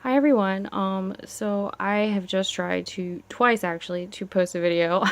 Hi everyone. So I have just tried twice actually to post a video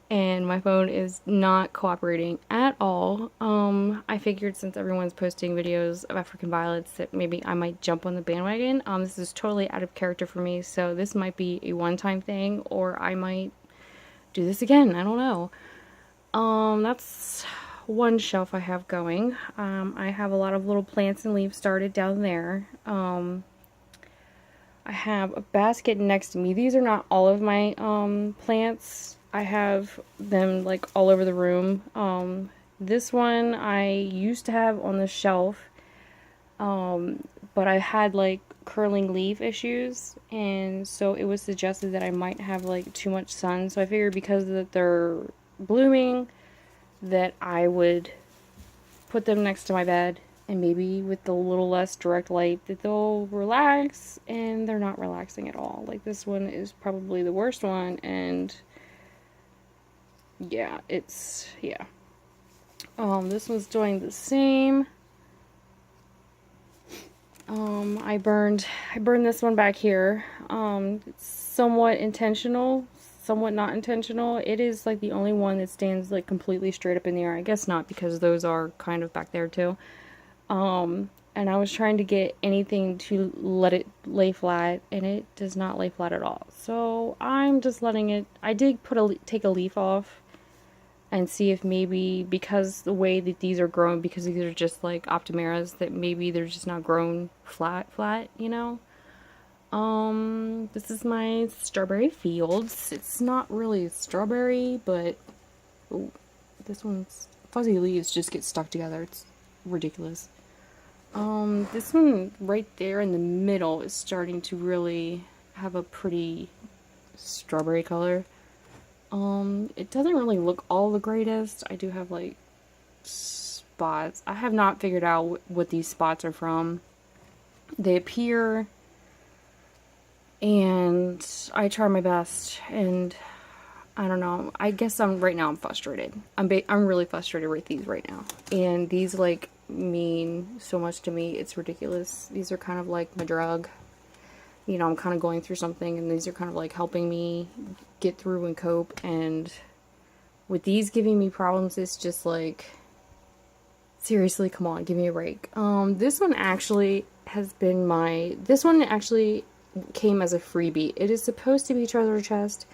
and my phone is not cooperating at all. I figured since everyone's posting videos of African violets that maybe I might jump on the bandwagon. This is totally out of character for me, so this might be a one-time thing or I might do this again. I don't know. That's one shelf I have going. I have a lot of little plants and leaves started down there. I have a basket next to me. These are not all of my plants. I have them like all over the room. This one I used to have on the shelf, but I had like curling leaf issues, and so it was suggested that I might have like too much sun. So I figured because that they're blooming, that I would put them next to my bed, and maybe with a little less direct light that they'll relax, and they're not relaxing at all. Like this one is probably the worst one, and yeah, yeah. This one's doing the same. I burned this one back here. It's somewhat intentional, somewhat not intentional. It is like the only one that stands like completely straight up in the air. I guess not, because those are kind of back there too. And I was trying to get anything to let it lay flat, and it does not lay flat at all. So I'm just letting it. I did take a leaf off and see if maybe because the way that these are grown, because these are just like optimeras, that maybe they're just not grown flat, you know. This is my strawberry fields. It's not really strawberry, but oh, this one's fuzzy leaves just get stuck together. It's ridiculous. This one right there in the middle is starting to really have a pretty strawberry color. It doesn't really look all the greatest. I do have like spots. I have not figured out what these spots are from. They appear, and I try my best, and I don't know. I guess right now I'm frustrated. I'm really frustrated with these right now. And these like mean so much to me. It's ridiculous. These are kind of like my drug. You know, I'm kind of going through something, and these are kind of like helping me get through and cope. And with these giving me problems, it's just like, seriously, come on, give me a break. This one actually this one actually came as a freebie. It is supposed to be treasure chest,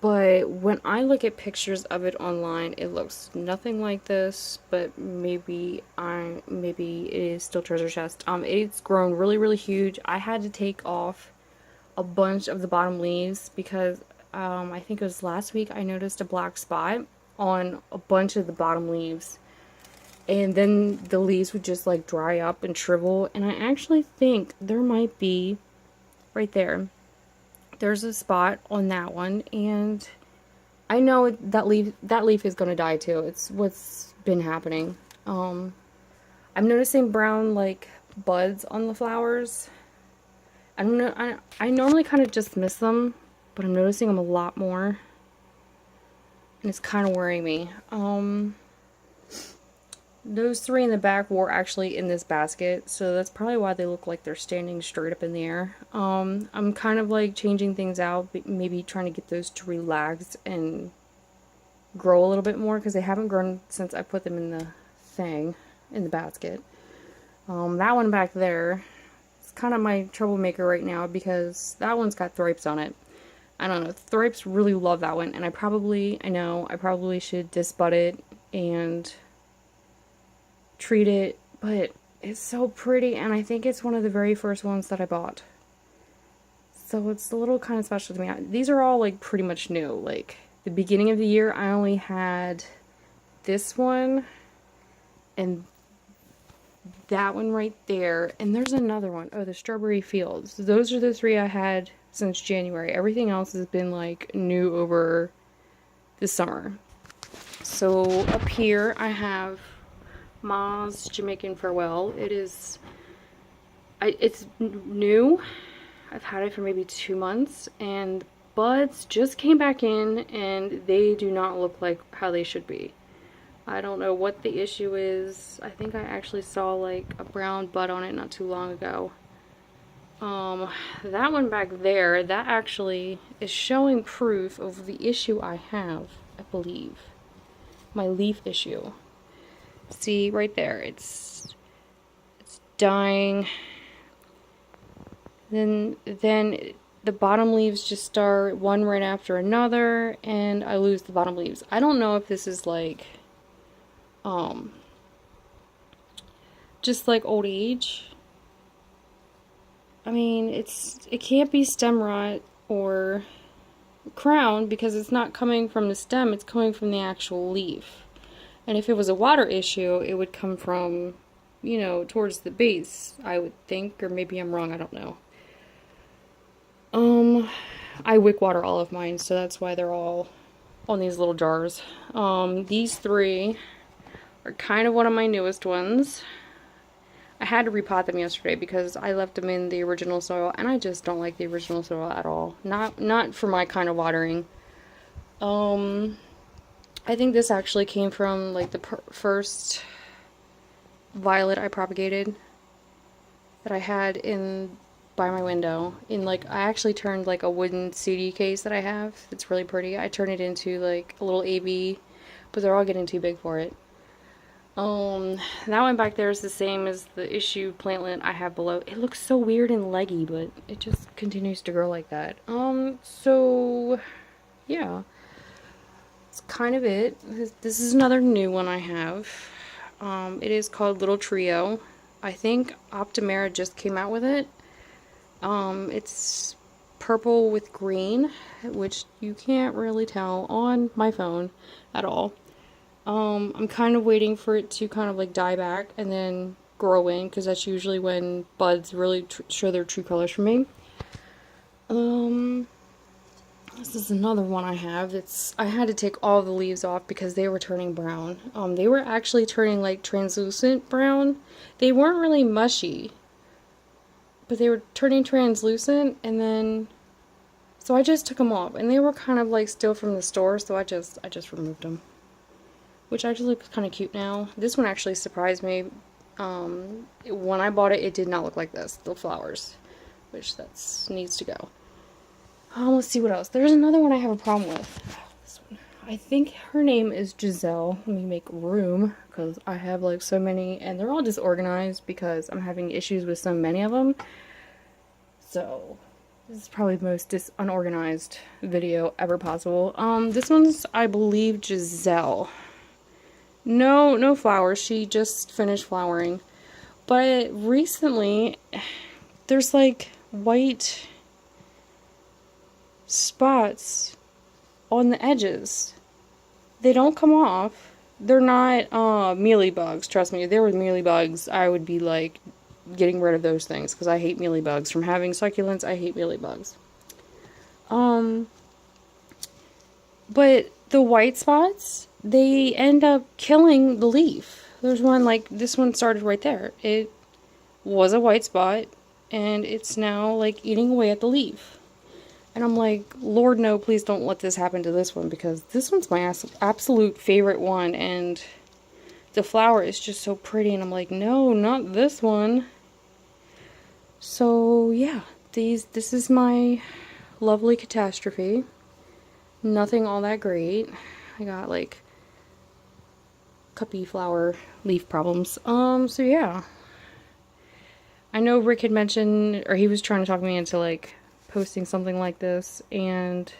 but when I look at pictures of it online, it looks nothing like this. But maybe it is still treasure chest. It's grown really, really huge. I had to take off a bunch of the bottom leaves because I think it was last week I noticed a black spot on a bunch of the bottom leaves, and then the leaves would just like dry up and shrivel. And I actually think there might be right there. There's a spot on that one, and I know that leaf is gonna die too. It's what's been happening. I'm noticing brown like buds on the flowers. I don't know. I normally kind of just miss them, but I'm noticing them a lot more, and it's kind of worrying me. Those three in the back were actually in this basket, so that's probably why they look like they're standing straight up in the air. I'm kind of like changing things out, maybe trying to get those to relax and grow a little bit more, because they haven't grown since I put them in the basket. That one back there is kind of my troublemaker right now, because that one's got thrips on it. I don't know, thrips really love that one, and I know I probably should disbud it and treat it, but it's so pretty, and I think it's one of the very first ones that I bought. So it's a little kind of special to me. These are all like pretty much new. Like the beginning of the year, I only had this one and that one right there, and there's another one. Oh, the strawberry fields. Those are the three I had since January. Everything else has been like new over the summer. So up here I have Ma's Jamaican Farewell. It's new. I've had it for maybe 2 months, and buds just came back in, and they do not look like how they should be. I don't know what the issue is. I think I actually saw like a brown bud on it not too long ago. That one back there, that actually is showing proof of the issue I have, I believe. My leaf issue. See, right there, it's dying. Then the bottom leaves just start one right after another, and I lose the bottom leaves. I don't know if this is like, just like old age. I mean, it can't be stem rot or crown because it's not coming from the stem, it's coming from the actual leaf. And if it was a water issue, it would come from, you know, towards the base, I would think, or maybe I'm wrong, I don't know. I wick water all of mine, so that's why they're all on these little jars. These three are kind of one of my newest ones. I had to repot them yesterday because I left them in the original soil, and I just don't like the original soil at all. Not for my kind of watering. I think this actually came from like the first violet I propagated that I had in by my window. In like, I actually turned like a wooden CD case that I have. It's really pretty. I turned it into like a little AB, but they're all getting too big for it. That one back there is the same as the issue plantlet I have below. It looks so weird and leggy, but it just continues to grow like that. So yeah, it's kind of it. This is another new one I have. It is called Little Trio. I think Optimera just came out with it. It's purple with green, which you can't really tell on my phone at all. I'm kind of waiting for it to kind of like die back and then grow in, because that's usually when buds really show their true colors for me. This is another one I have. I had to take all the leaves off because they were turning brown. They were actually turning like translucent brown. They weren't really mushy, but they were turning translucent, and then so I just took them off, and they were kind of like still from the store, so I just removed them. Which actually looks kind of cute now. This one actually surprised me. When I bought it, it did not look like this, the flowers, which needs to go. Let's see what else. There's another one I have a problem with. This one. I think her name is Giselle. Let me make room, because I have like so many, and they're all disorganized because I'm having issues with so many of them. So this is probably the most unorganized video ever possible. This one's, I believe, Giselle. No flowers. She just finished flowering. But recently, there's like white spots on the edges. They don't come off. They're not mealybugs. Trust me, if there were mealybugs, I would be like getting rid of those things, because I hate mealybugs. From having succulents, I hate mealybugs. But the white spots, they end up killing the leaf. There's one, like, this one started right there. It was a white spot, and it's now, like, eating away at the leaf. And I'm like, Lord, no, please don't let this happen to this one, because this one's my absolute favorite one, and the flower is just so pretty, and I'm like, no, not this one. So, yeah, this is my lovely catastrophe. Nothing all that great. I got, like, cuppy flower leaf problems. So yeah. I know Rick had mentioned, or he was trying to talk me into, like, posting something like this, and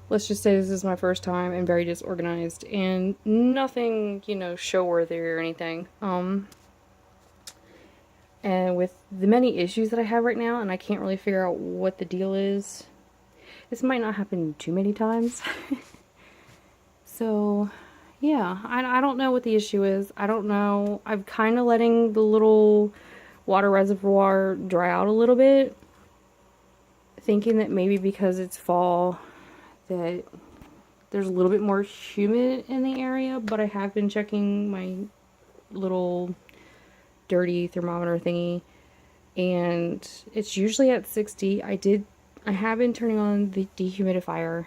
let's just say this is my first time and very disorganized, and nothing, you know, show-worthy or anything. And with the many issues that I have right now, and I can't really figure out what the deal is, this might not happen too many times. So, yeah, I don't know what the issue is. I don't know. I'm kind of letting the little water reservoir dry out a little bit, thinking that maybe because it's fall that there's a little bit more humid in the area, but I have been checking my little dirty thermometer thingy, and it's usually at 60. I have been turning on the dehumidifier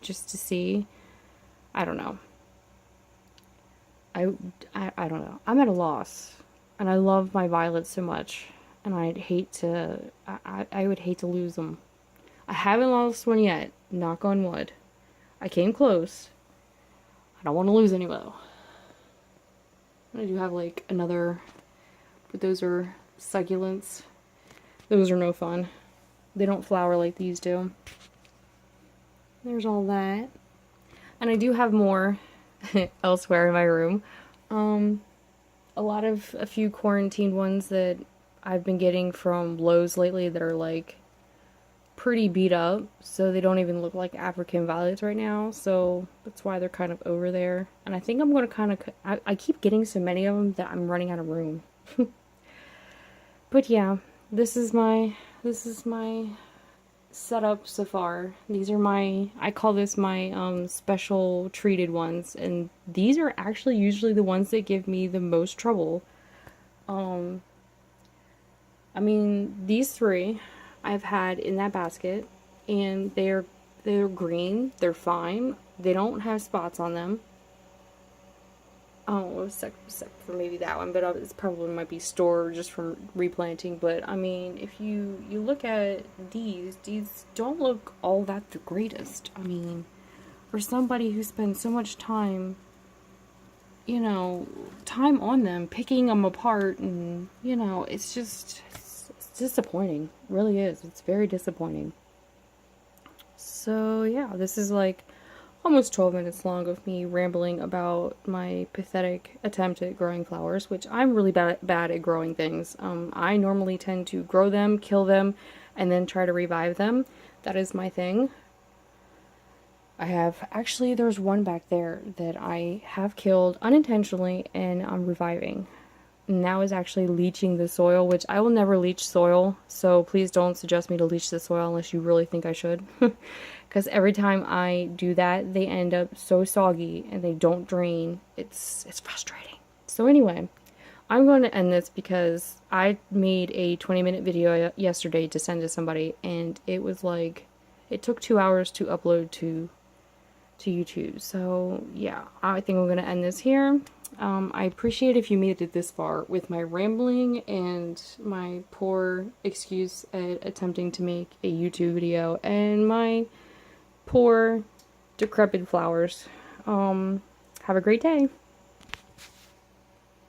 just to see. I don't know. I don't know. I'm at a loss. And I love my violets so much. and I'd hate to, I would hate to lose them. I haven't lost one yet, knock on wood. I came close. I don't want to lose any though. I do have like another, but those are succulents. Those are no fun. They don't flower like these do. There's all that. And I do have more elsewhere in my room. A few quarantined ones that I've been getting from Lowe's lately that are like pretty beat up, so they don't even look like African violets right now, so that's why they're kind of over there. And I think I'm going to kind of, I keep getting so many of them that I'm running out of room. But yeah, this is my setup so far. These are I call this my special treated ones, and these are actually usually the ones that give me the most trouble. I mean, these three I've had in that basket, and they're green, they're fine, they don't have spots on them. Oh, except for maybe that one, but it's probably might be stored just from replanting. But I mean, if you look at these don't look all that the greatest. I mean, for somebody who spends so much time, you know, time on them, picking them apart, and you know, it's just it's disappointing. It really is. It's very disappointing. So yeah, this is like almost 12 minutes long of me rambling about my pathetic attempt at growing flowers, which I'm really bad at growing things. I normally tend to grow them, kill them, and then try to revive them. That is my thing. Actually, there's one back there that I have killed unintentionally and I'm reviving. Now is actually leaching the soil, which I will never leach soil, so please don't suggest me to leach the soil unless you really think I should. Because every time I do that, they end up so soggy and they don't drain. It's frustrating. So anyway, I'm going to end this because I made a 20-minute video yesterday to send to somebody, and it was like, it took 2 hours to upload to YouTube. So yeah, I think I'm going to end this here. I appreciate if you made it this far with my rambling and my poor excuse at attempting to make a YouTube video and my poor decrepit flowers. Have a great day.